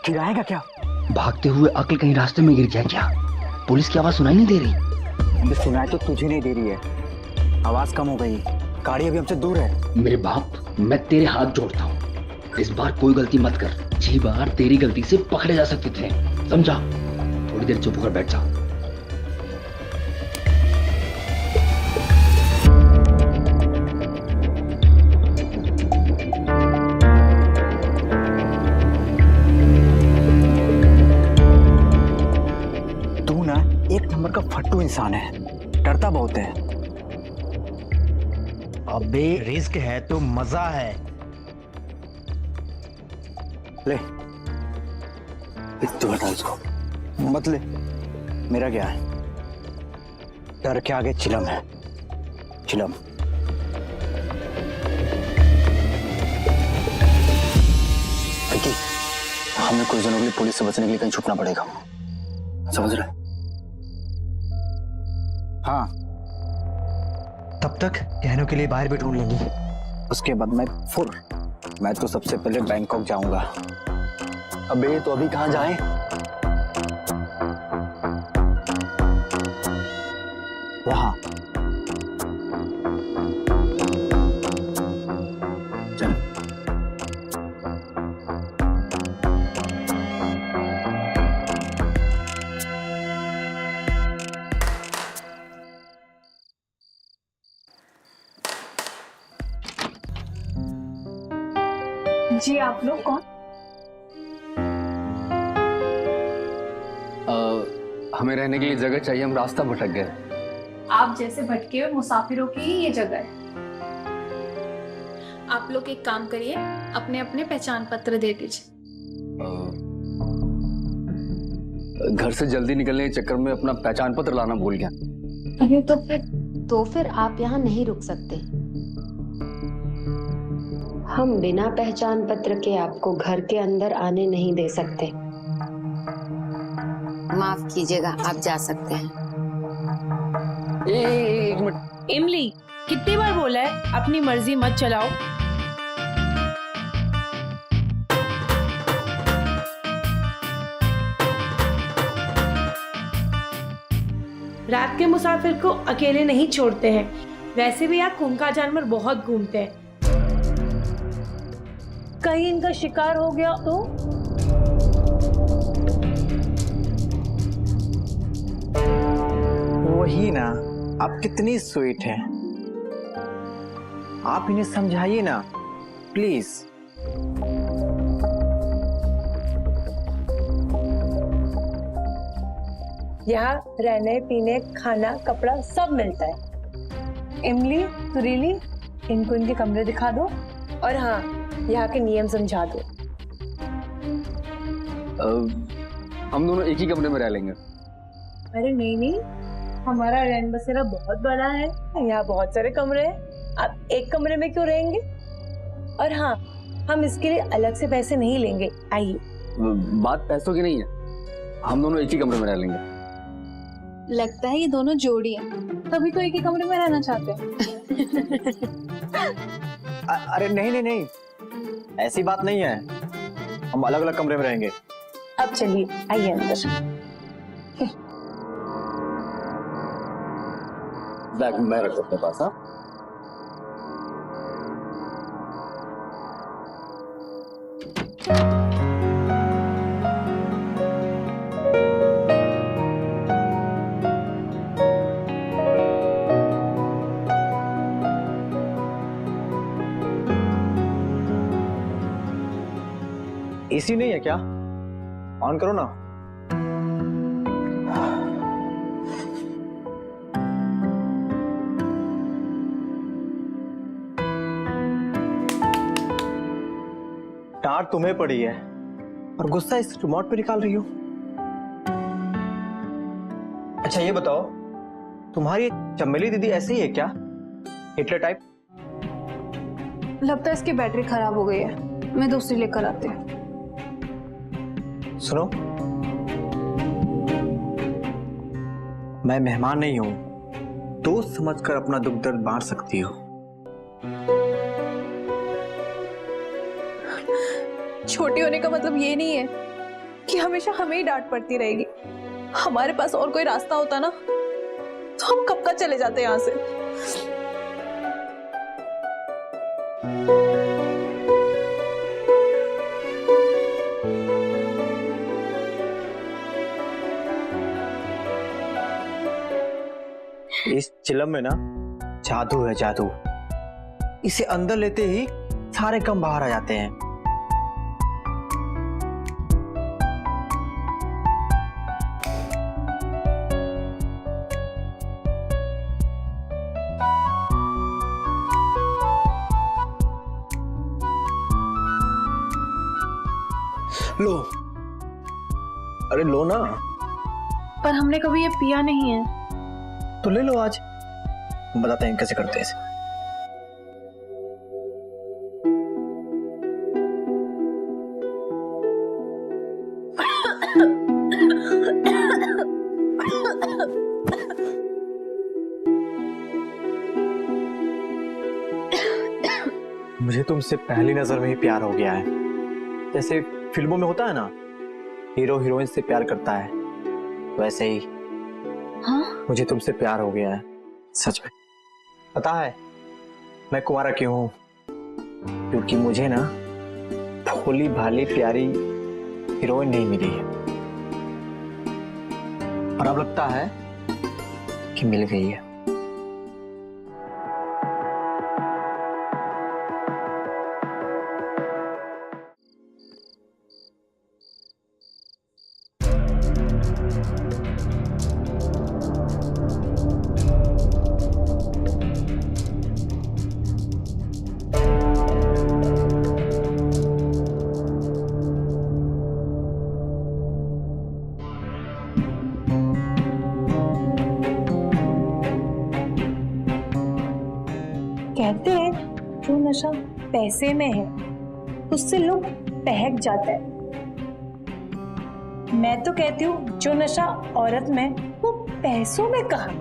फिर आएगा क्या? भागते हुए अकल कहीं रास्ते में गिर गया क्या? पुलिस की आवाज सुनाई नहीं दे रही? सुनाई तो तुझे नहीं दे रही है, आवाज कम हो गई, गाड़ी अभी हमसे दूर है। मेरे बाप, मैं तेरे हाथ जोड़ता हूँ, इस बार कोई गलती मत कर। 6 बार तेरी गलती से पकड़े जा सकते थे, समझा? थोड़ी देर चुप होकर बैठ जा। तू ना एक नंबर का फट्टू इंसान है, डरता बहुत है। अबे रिस्क है तो मजा है। ले तू हटा इसको, मत ले। मेरा क्या है, डर के आगे चिलम है, चिलम। विकी, हमें कुछ दिनों के लिए पुलिस से बचने के लिए कहीं छुपना पड़ेगा, समझ रहे? हाँ, तब तक गहनों के लिए बाहर भी ढूंढ लेंगे। उसके बाद मैं तो सबसे पहले बैंकॉक जाऊंगा। अबे तो अभी कहाँ जाएं? वहां चल। जी आप लोग कौन? हमें रहने के लिए जगह चाहिए, हम रास्ता भटक गए। आप जैसे भटके हुए मुसाफिरों की ही ये जगह है। आप लोग एक काम करिए, अपने अपने पहचान पत्र दे दीजिए। घर से जल्दी निकलने के चक्कर में अपना पहचान पत्र लाना भूल गया। अरे तो फिर आप यहाँ नहीं रुक सकते। हम बिना पहचान पत्र के आपको घर के अंदर आने नहीं दे सकते। माफ कीजिएगा, आप जा सकते हैं। एक मिनट। इमली, कितनी बार बोला है अपनी मर्जी मत चलाओ। रात के मुसाफिर को अकेले नहीं छोड़ते हैं। वैसे भी यहाँ खूंखार जानवर बहुत घूमते हैं, कहीं इनका शिकार हो गया तो? वही ना, आप कितनी स्वीट हैं। आप इन्हें समझाइए ना प्लीज। यहाँ रहने पीने खाना कपड़ा सब मिलता है। इमली, सुरीली, इनको इनके कमरे दिखा दो और हाँ, यहाँ के नियम समझा दो। हम दोनों एक ही कमरे में रह लेंगे। अरे नहीं, हमारा रैन बसेरा बहुत बड़ा है, यहाँ बहुत सारे कमरे हैं। आप एक कमरे में क्यों रहेंगे? और हाँ, हम इसके लिए अलग से पैसे नहीं लेंगे। आइए। बात पैसों की नहीं है, हम दोनों एक ही कमरे में रह लेंगे। लगता है ये दोनों जोड़ी हैं, तभी तो एक ही कमरे में रहना चाहते हैं। अरे नहीं, ऐसी बात नहीं है, हम अलग अलग कमरे में रहेंगे। अब चलिए, आइए अंदर। बैग मैं रख अपने पास। हाँ, एसी नहीं है क्या? ऑन करो ना। डांट तुम्हें पड़ी है और गुस्सा इस रिमोट पे निकाल रही हो। अच्छा ये बताओ, तुम्हारी चमेली दीदी ऐसे ही है क्या, हिटलर टाइप? लगता है इसकी बैटरी खराब हो गई है, मैं दूसरी लेकर आती हूँ। सुनो, मैं मेहमान नहीं हूं, दोस्त समझकर अपना दुख दर्द बांट सकती हो। छोटी होने का मतलब ये नहीं है कि हमेशा हमें ही डांट पड़ती रहेगी। हमारे पास और कोई रास्ता होता ना तो हम कब का चले जाते यहाँ से। इस चिलम में ना जादू है, जादू। इसे अंदर लेते ही सारे कम बाहर आ जाते हैं। लो, अरे लो ना। पर हमने कभी ये पिया नहीं है। तो ले लो आज, बताते हैं कैसे करते हैं इसे। मुझे तुमसे पहली नजर में ही प्यार हो गया है। जैसे फिल्मों में होता है ना, हीरो हीरोइन से प्यार करता है, वैसे ही हाँ? मुझे तुमसे प्यार हो गया है, सच में। पता है मैं कुंवारा क्यों हूं? क्योंकि मुझे ना भोली भाली प्यारी हीरोइन नहीं मिली है, और अब लगता है कि मिल गई है। कहते हैं जो नशा पैसे में है उससे लोग बहक जाता है। मैं तो कहती हूँ जो नशा औरत में वो पैसों में कहाँ।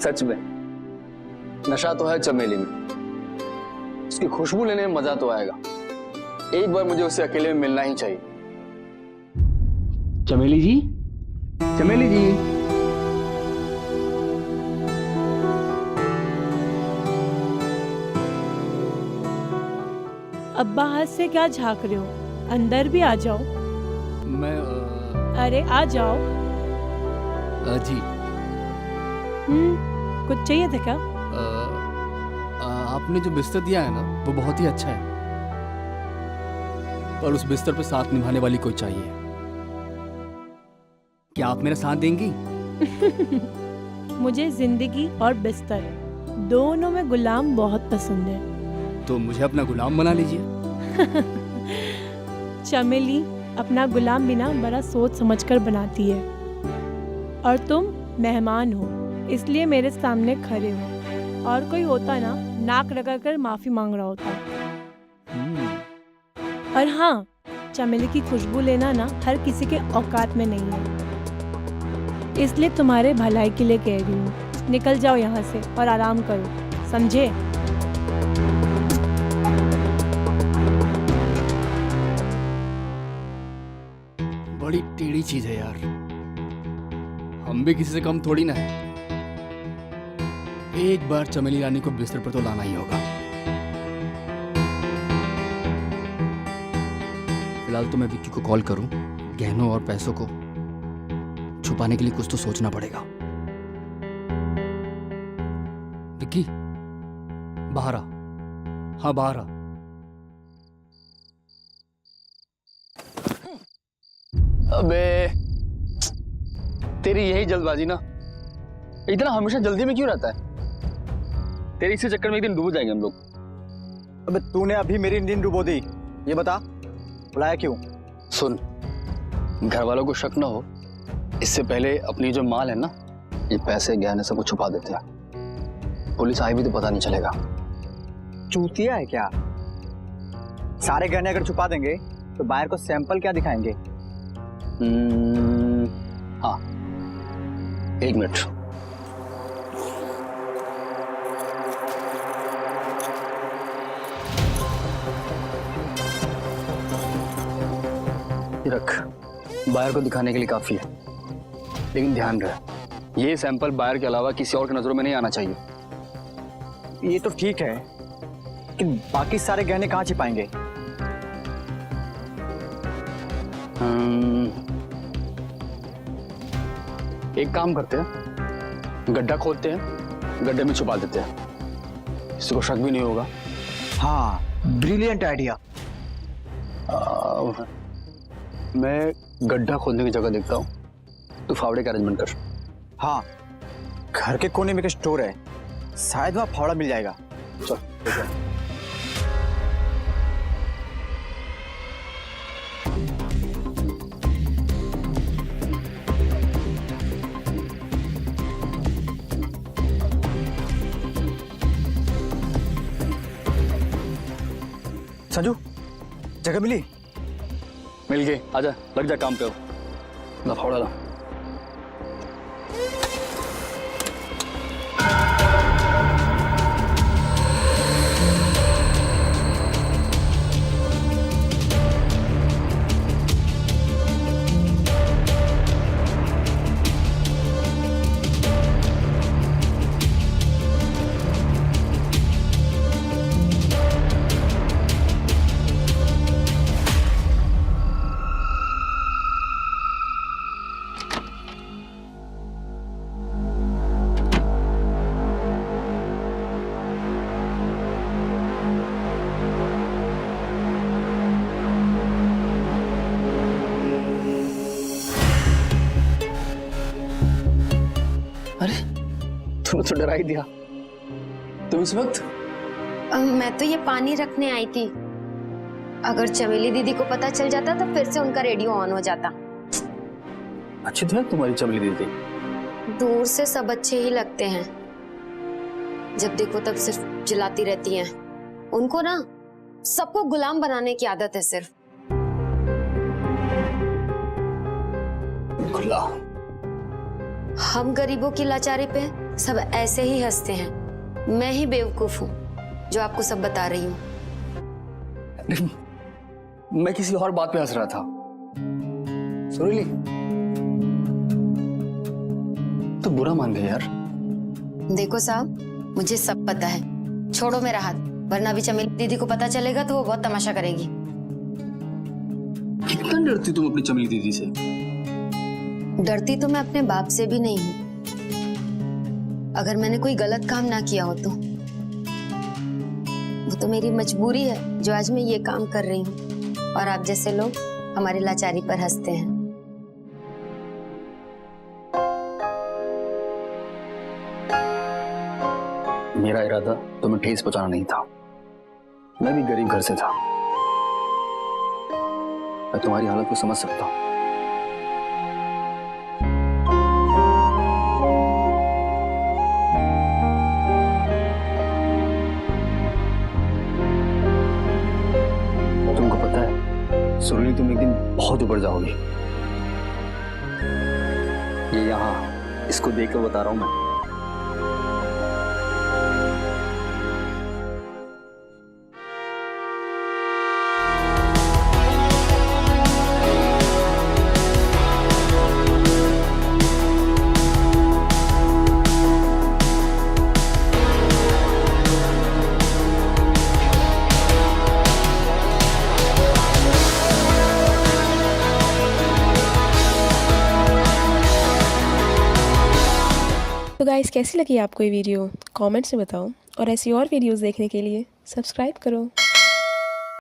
सच में नशा तो है चमेली में, उसकी खुशबू लेने में मजा तो आएगा। एक बार मुझे उससे अकेले में मिलना ही चाहिए। चमेली जी, चमेली जी। अब बाहर से क्या झांक रहे हो? अंदर भी आ जाओ। मैं अरे आ जाओ। जी कुछ चाहिए था क्या? आपने जो बिस्तर दिया है ना वो बहुत ही अच्छा है, पर उस बिस्तर पे साथ निभाने वाली कोई चाहिए। क्या आप मेरा साथ देंगी? मुझे जिंदगी और बिस्तर दोनों में गुलाम बहुत पसंद है। तो मुझे अपना गुलाम बना लीजिए। चमेली अपना गुलाम बिना बड़ा सोच समझकर बनाती है, और तुम मेहमान हो इसलिए मेरे सामने खड़े हो। और कोई होता ना नाक रगड़कर माफी मांग रहा होता। और हाँ, चमेली की खुशबू लेना ना हर किसी के औकात में नहीं है, इसलिए तुम्हारे भलाई के लिए कह रही हूँ। निकल जाओ यहाँ से और आराम करो, समझे? बड़ी टेढ़ी चीज है यार, हम भी किसी से कम थोड़ी ना है। एक बार चमेली रानी को बिस्तर पर तो लाना ही होगा। फिलहाल तो मैं विक्की को कॉल करूं, गहनों और पैसों को छुपाने के लिए कुछ तो सोचना पड़ेगा। विक्की बाहर आ। हाँ बाहर आ। अबे तेरी यही जल्दबाजी ना, इतना हमेशा जल्दी में क्यों रहता है? तेरे इसी चक्कर में एक दिन डूब जाएंगे हम लोग। अबे तूने अभी मेरी नींद डुबो दी, ये बता बुलाया क्यों? सुन, घर वालों को शक ना हो, इससे पहले अपनी जो माल है ना, ये पैसे गहने सब कुछ छुपा देते हैं। पुलिस आई भी तो पता नहीं चलेगा। चूतिया है क्या? सारे गहने अगर छुपा देंगे तो बाहर को सैंपल क्या दिखाएंगे? हाँ, 1 मिनट। ये रख, बायर को दिखाने के लिए काफी है, लेकिन ध्यान रहे ये सैंपल बायर के अलावा किसी और की नजरों में नहीं आना चाहिए। ये तो ठीक है, लेकिन बाकी सारे गहने कहाँ छिपाएंगे? एक काम करते हैं, गड्ढा खोदते हैं, गड्ढे में छुपा देते हैं, किसी को शक भी नहीं होगा। हाँ, ब्रिलियंट आइडिया। मैं गड्ढा खोदने की जगह देखता हूँ, तू फावड़े का अरेंजमेंट कर। हाँ, घर के कोने में एक स्टोर है, शायद वहाँ फावड़ा मिल जाएगा। चल, ठीक है। संजू, जगह मिली? मिल गई, आजा, लग जा काम पे हो। ला फावड़ा ला। अरे तूने तो डरा ही दिया। तुम इस वक्त? मैं तो ये पानी रखने आई थी। अगर चमेली दीदी को पता चल जाता तो फिर से उनका रेडियो ऑन हो जाता। अच्छी तो है तुम्हारी चमेली दीदी। दूर से सब अच्छे ही लगते हैं, जब देखो तब सिर्फ चिल्लाती रहती हैं। उनको ना सबको गुलाम बनाने की आदत है सिर्फ। गुलाम? हम गरीबों की लाचारी पे सब ऐसे ही हंसते हैं। मैं ही बेवकूफ हूँ जो आपको सब बता रही हूँ। मैं किसी और बात पे हंस रहा था। सुरीली, तो बुरा मान गई यार। देखो साहब, मुझे सब पता है, छोड़ो मेरा हाथ, वरना भी चमेली दीदी को पता चलेगा तो वो बहुत तमाशा करेगी। कितना डरती तुम अपनी चमेली दीदी से? डरती तो मैं अपने बाप से भी नहीं हूँ। अगर मैंने कोई गलत काम ना किया हो तो वो तो मेरी मजबूरी है जो आज मैं ये काम कर रही हूँ, और आप जैसे लोग हमारी लाचारी पर हंसते हैं। मेरा इरादा तुम्हें ठेस पहुंचाना नहीं था। मैं भी गरीब घर से था, मैं तुम्हारी हालत को समझ सकता हूँ। तुमको पता है सुरीली, तुम एक दिन बहुत ऊपर जाओगी। ये यहाँ इसको देख कर बता रहा हूं मैं। तो गाइस, कैसी लगी आपको ये वीडियो? कमेंट्स में बताओ, और ऐसी और वीडियोस देखने के लिए सब्सक्राइब करो।